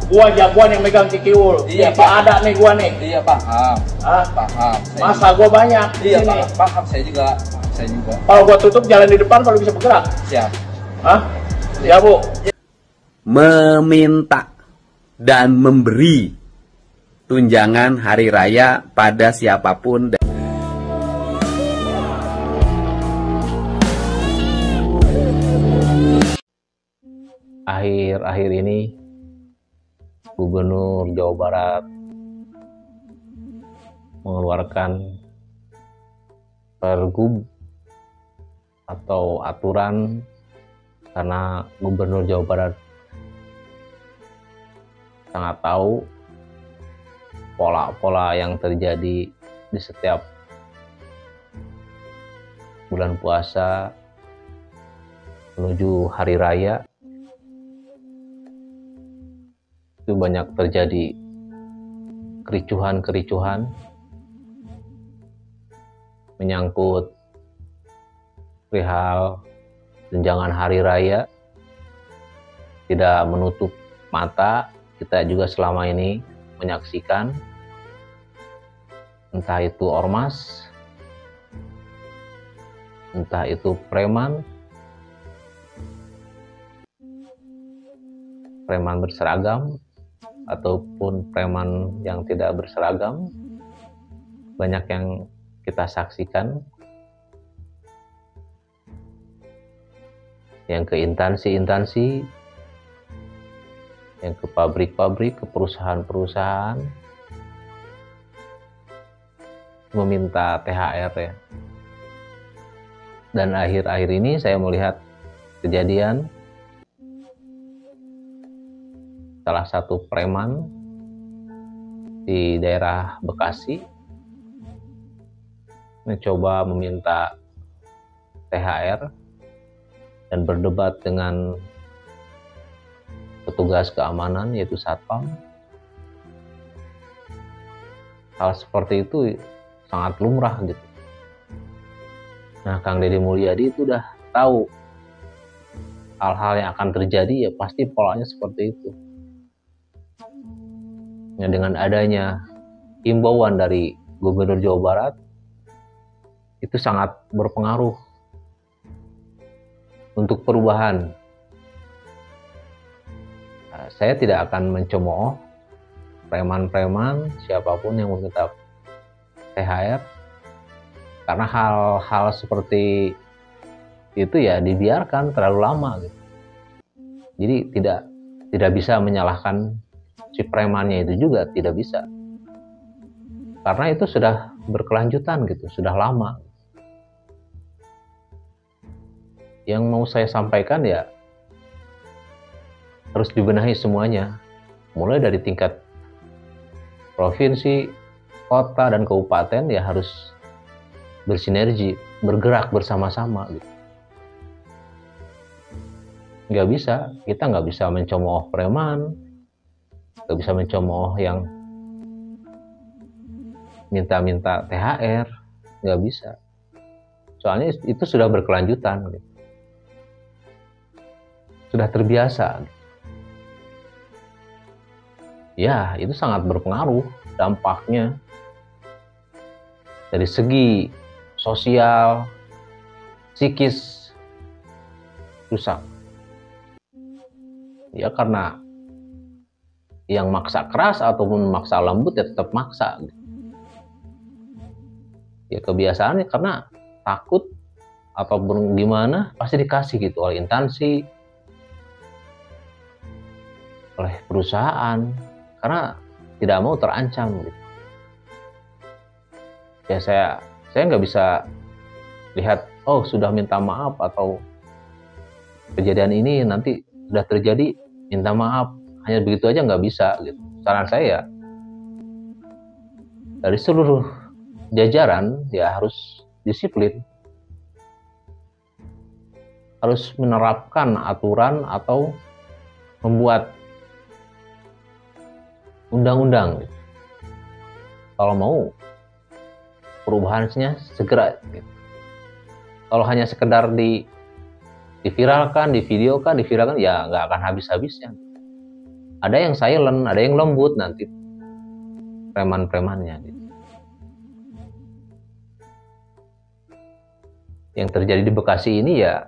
Gua jagoan yang megang Cikiwul. Iya, Pak. Ada nih gua nih. Iya paham. Hah? Paham. Masa gua banyak. Iya Sini. paham. Saya juga. Kalau gua tutup jalan di depan kalau bisa bergerak. Siap. Hah? Ya Bu. Meminta dan memberi tunjangan hari raya pada siapapun. Akhir-akhir ini Gubernur Jawa Barat mengeluarkan pergub atau aturan karena Gubernur Jawa Barat sangat tahu pola-pola yang terjadi di setiap bulan puasa menuju hari raya. Itu banyak terjadi kericuhan-kericuhan menyangkut perihal tunjangan hari raya. Tidak menutup mata, kita juga selama ini menyaksikan entah itu ormas, entah itu preman berseragam ataupun preman yang tidak berseragam, banyak yang kita saksikan, yang ke instansi-instansi, yang ke pabrik-pabrik, ke perusahaan-perusahaan meminta THR ya. Dan akhir-akhir ini saya melihat kejadian salah satu preman di daerah Bekasi mencoba meminta THR dan berdebat dengan petugas keamanan yaitu Satpam. Hal seperti itu sangat lumrah gitu. Nah, Kang Deddy Mulyadi itu udah tahu hal-hal yang akan terjadi, ya pasti polanya seperti itu. Ya, dengan adanya himbauan dari Gubernur Jawa Barat itu sangat berpengaruh untuk perubahan. Nah, saya tidak akan mencemooh preman-preman siapapun yang meminta THR, karena hal-hal seperti itu ya dibiarkan terlalu lama gitu. Jadi tidak bisa menyalahkan si premannya itu juga, tidak bisa, karena itu sudah berkelanjutan gitu, sudah lama. Yang mau saya sampaikan ya harus dibenahi semuanya, mulai dari tingkat provinsi, kota, dan kabupaten ya harus bersinergi, bergerak bersama-sama gitu. Kita nggak bisa mencemooh preman, nggak bisa mencemooh yang minta-minta THR, nggak bisa. Soalnya itu sudah berkelanjutan gitu. Sudah terbiasa gitu. Ya, itu sangat berpengaruh dampaknya dari segi sosial, psikis, rusak. Ya karena yang maksa keras ataupun maksa lembut ya tetap maksa. Ya kebiasaannya karena takut ataupun gimana pasti dikasih gitu oleh instansi, oleh perusahaan, karena tidak mau terancam gitu. Ya saya nggak bisa lihat, oh sudah minta maaf atau kejadian ini nanti sudah terjadi minta maaf, hanya begitu aja nggak bisa gitu. Saran saya dari seluruh jajaran ya harus disiplin, harus menerapkan aturan atau membuat undang-undang gitu. Kalau mau perubahannya segera gitu. Kalau hanya sekedar diviralkan, divideokan, ya nggak akan habis-habisnya. Ada yang silent, ada yang lembut nanti preman-premannya gitu. Yang terjadi di Bekasi ini ya,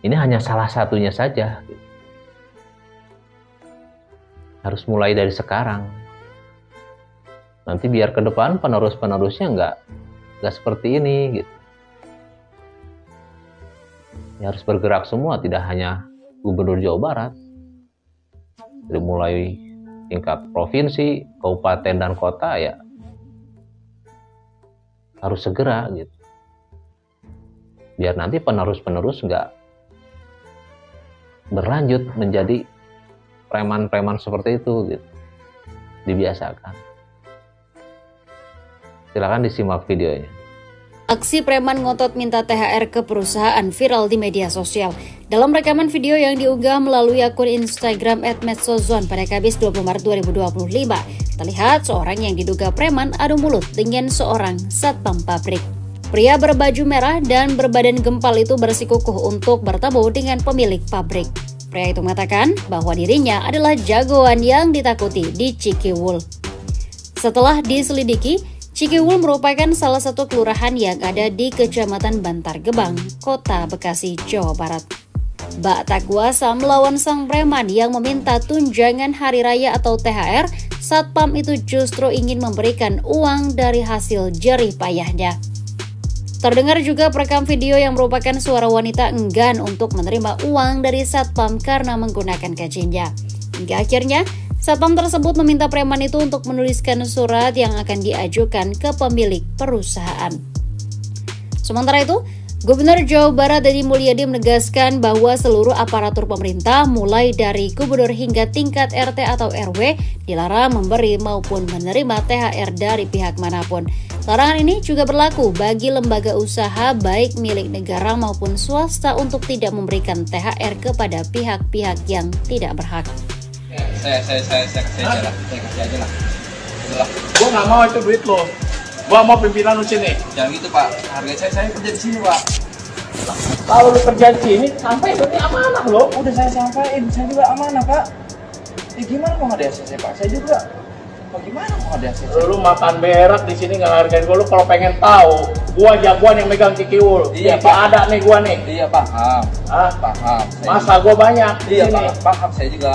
ini hanya salah satunya saja gitu. Harus mulai dari sekarang. Nanti biar ke depan penerus-penerusnya nggak seperti ini gitu. Ya, harus bergerak semua, tidak hanya Gubernur Jawa Barat. Dari mulai tingkat provinsi, kabupaten dan kota ya harus segera gitu. Biar nanti penerus-penerus nggak berlanjut menjadi preman-preman seperti itu gitu. Dibiasakan. Silakan disimak videonya. Aksi preman ngotot minta THR ke perusahaan viral di media sosial. Dalam rekaman video yang diunggah melalui akun Instagram @medsozone pada Kamis 20 Maret 2025, terlihat seorang yang diduga preman adu mulut dengan seorang satpam pabrik. Pria berbaju merah dan berbadan gempal itu bersikukuh untuk bertemu dengan pemilik pabrik. Pria itu mengatakan bahwa dirinya adalah jagoan yang ditakuti di Cikiwul. Setelah diselidiki, Cikiwul merupakan salah satu kelurahan yang ada di Kecamatan Bantar Gebang, Kota Bekasi, Jawa Barat. Bak tak kuasa melawan sang preman yang meminta tunjangan hari raya atau THR, satpam itu justru ingin memberikan uang dari hasil jerih payahnya. Terdengar juga perekam video yang merupakan suara wanita enggan untuk menerima uang dari satpam karena menggunakan gajinya. Hingga akhirnya, satpam tersebut meminta preman itu untuk menuliskan surat yang akan diajukan ke pemilik perusahaan. Sementara itu, Gubernur Jawa Barat Deddy Mulyadi menegaskan bahwa seluruh aparatur pemerintah mulai dari gubernur hingga tingkat RT atau RW dilarang memberi maupun menerima THR dari pihak manapun. Larangan ini juga berlaku bagi lembaga usaha baik milik negara maupun swasta untuk tidak memberikan THR kepada pihak-pihak yang tidak berhak. Saya kasih aja lah, Udah. Gua nggak mau itu duit lo. Gua mau pimpinan lu sini. Jangan gitu Pak, harga saya kerja di sini Pak. Kalau lu kerja di sini, sampai berarti amanah lo. Udah saya sampaikan, saya juga amanah Pak. Ya gimana mau nggak ada ACC Pak? Saya juga. Mau gimana mau nggak ada ACC? Lu makan berak di sini nggak hargain gua. Lu kalau pengen tahu, gua jagoan yang megang Cikiwul. Iya, Pak. Ada nih gua nih. Iya paham. Ah, Paham. masa gua banyak di Iya sini. paham saya juga.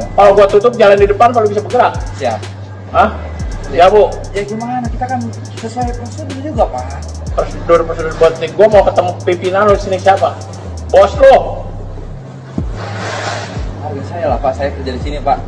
Kalau gua tutup jalan di depan, kalau bisa bergerak. Siap. Hah? Ya Bu. Ya gimana? Kita kan sesuai prosedur juga Pak. Prosedur buat nih. Gua mau ketemu pimpinan lu di sini siapa? Bos lo. Harga saya lah Pak, saya kerja di sini Pak.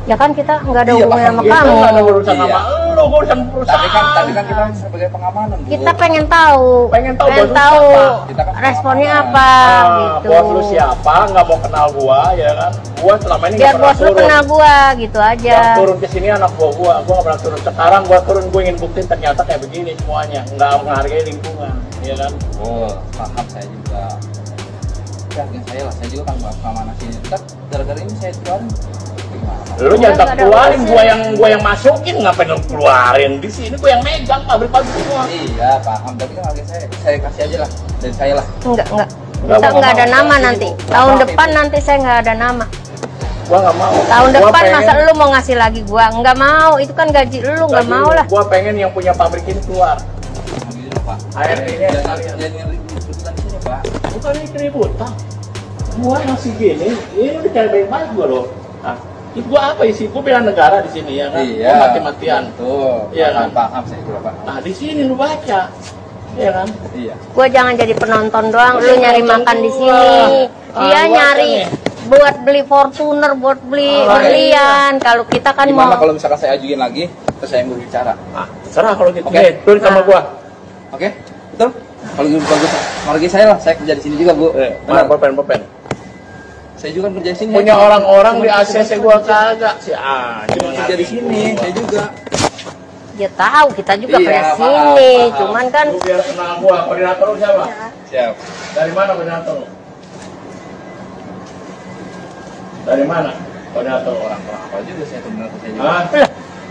Ya kan kita nggak ada Iya, hubungan sama Pak, Kita kamu. nggak ada urusan Iya. sama lu, gua urusan perusahaan. Tapi kan kita sebagai pengamanan Bu. Kita pengen tahu, Pengen tahu bos lu tahu siapa? Kita kan responnya pengamanan. apa gitu. Bos lu siapa? Nggak mau kenal gua, ya kan? Gua selama ini Biar nggak pernah bos lu turun. kenal gua gitu aja. Yang turun ke sini anak gua nggak pernah turun. Sekarang gua turun, gua ingin buktiin ternyata kayak begini semuanya, nggak menghargai lingkungan, ya kan? Oh, paham saya juga. Ya, saya lah, saya juga kan pengamanan sini. Ntar gara-gara ini saya keluarin. Gimana Pak? Lu jangan nggak ada keluarin, urusan. gua yang masukin, ngapain lu keluarin? Di sini gua yang megang pabrik-pabrik semua. Iya, paham. Tapi kan harga saya kasih aja lah dari saya lah. Enggak. Nggak, Kita gua nggak ada nggak nama mau. nanti. Nggak Tahun mau, depan Ibu. nanti saya nggak ada nama. Gua nggak mau. Tahun Gua depan pengen- masa lu mau ngasih lagi gua? Nggak mau. Itu kan gaji lu, nggak mau lah. Gua pengen yang punya pabrik ini keluar. Gitu, Pak. Air ini kalian. Jangan ribut-ributan di sini, Pak. Bukan ini keributan. Gua masih gini, ini udah cara baik-baik gua loh. Nah, itu gua apa isi? Gua bela negara di sini ya kan. Iya. Gua mati-matian. Tuh. Iya kan? Paham saya juga, Pak. Nah, di sini lu baca. Iya kan? Iya. Gua jangan jadi penonton doang. Lu Iya, nyari penonton makan di gua. sini. Ah, Dia gua nyari kan nih. buat beli Fortuner, buat beli Ah, berlian. Kalau kita kan Gimana mau kalau misalkan saya ajuin lagi, terus saya yang berbicara? Ah, terserah kalau gitu. Oke. Nih, turun sama gua. Oke? Betul? Kalau gitu bagus. Harga saya lah, saya kerja di sini juga, Bu. Mana pulpen. Saya juga kerja di sini. Punya Cuma- orang-orang di cuma- ACC gua kagak. Si anjing cuma kerja di sini, saya juga. dia tahu kita juga Iya, kerja paham, sini. paham. Cuman kan Lu biar kenal gua. Koordinator lu siapa? Siap. Dari mana koordinator lu? Dari mana koordinator lu? Orang apa juga saya benar saya juga. Ah,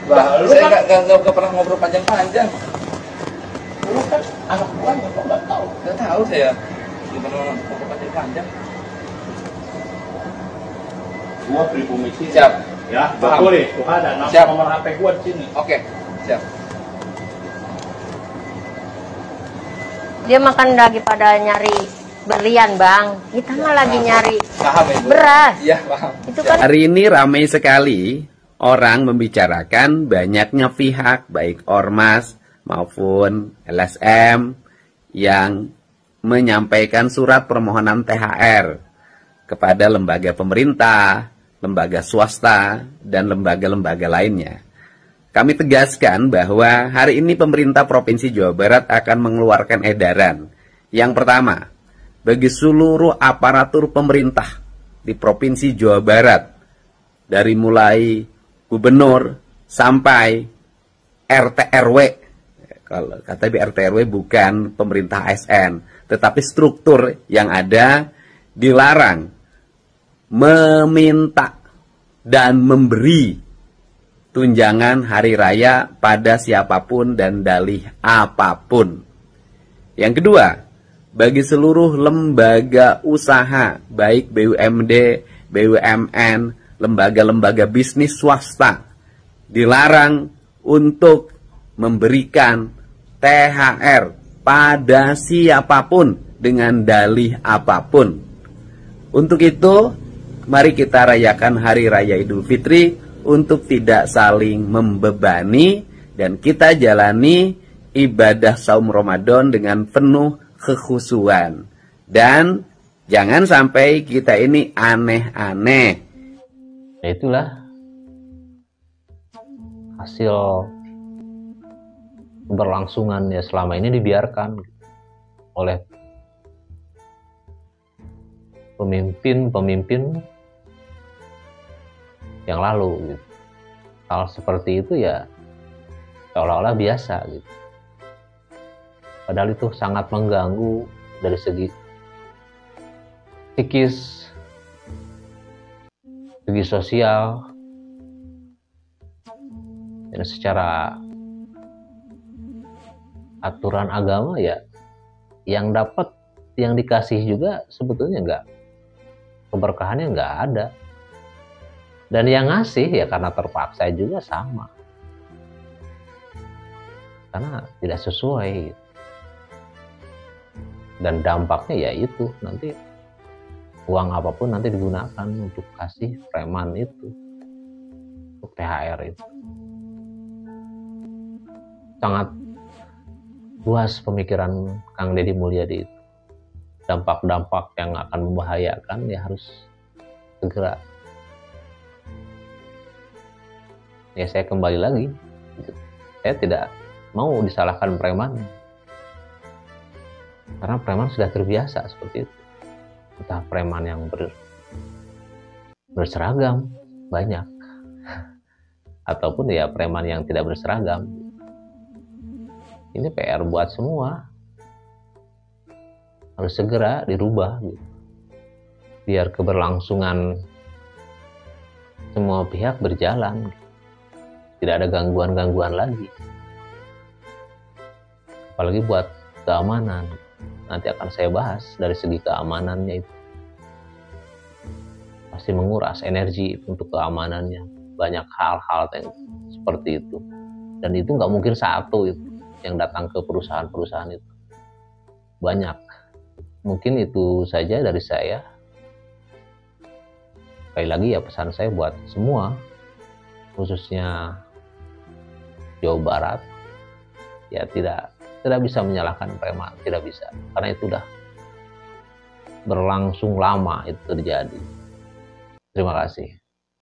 lah, lu Saya kan, nggak pernah ngobrol panjang-panjang. lu kan anak gua nggak tahu. Nggak tahu saya. Nggak pernah ngobrol panjang-panjang. Gua pribumi sini. Siap. Ya, Paham. boleh. Tuh ada Siap. nomor HP gua di sini. Oke, siap. Dia makan daripada nyari berlian, Bang. Kita mah lagi nyari Paham Ibu. beras. Iya, paham. Itu kan Hari ini ramai sekali orang membicarakan banyaknya pihak baik ormas maupun LSM yang menyampaikan surat permohonan THR kepada lembaga pemerintah, lembaga swasta, dan lembaga-lembaga lainnya. Kami tegaskan bahwa hari ini pemerintah Provinsi Jawa Barat akan mengeluarkan edaran. Yang pertama, bagi seluruh aparatur pemerintah di Provinsi Jawa Barat, dari mulai gubernur sampai RT RW. Kalau kata RT RW bukan pemerintah ASN, tetapi struktur yang ada dilarang meminta dan memberi tunjangan hari raya pada siapapun dan dalih apapun. Yang kedua, bagi seluruh lembaga usaha, baik BUMD, BUMN, lembaga-lembaga bisnis swasta, dilarang untuk memberikan THR pada siapapun dengan dalih apapun. Untuk itu, mari kita rayakan Hari Raya Idul Fitri untuk tidak saling membebani dan kita jalani ibadah saum Ramadan dengan penuh kekhusyuan. Dan jangan sampai kita ini aneh-aneh. Ya itulah hasil keberlangsungan ya selama ini dibiarkan oleh pemimpin-pemimpin yang lalu gitu. Hal seperti itu ya seolah-olah biasa gitu. Padahal itu sangat mengganggu dari segi psikis, segi sosial, dan secara aturan agama ya yang dapat, yang dikasih juga sebetulnya enggak, keberkahannya enggak ada. Dan yang ngasih ya karena terpaksa juga sama. Karena tidak sesuai. Dan dampaknya ya itu, nanti uang apapun nanti digunakan untuk kasih preman itu, untuk THR itu. Sangat luas pemikiran Kang Deddy Mulyadi itu. Dampak-dampak yang akan membahayakan ya harus segera. Ya saya kembali lagi, saya tidak mau disalahkan preman, karena preman sudah terbiasa seperti itu. Entah preman yang berseragam banyak, ataupun ya preman yang tidak berseragam. Ini PR buat semua, harus segera dirubah gitu. Biar keberlangsungan semua pihak berjalan, tidak ada gangguan-gangguan lagi. Apalagi buat keamanan, nanti akan saya bahas dari segi keamanannya itu. Pasti menguras energi untuk keamanannya, banyak hal-hal yang seperti itu. Dan itu nggak mungkin satu itu yang datang ke perusahaan-perusahaan itu, banyak. Mungkin itu saja dari saya. Sekali lagi ya pesan saya buat semua, khususnya Jawa Barat, ya tidak bisa menyalahkan preman, tidak bisa, karena itu udah berlangsung lama itu terjadi. Terima kasih.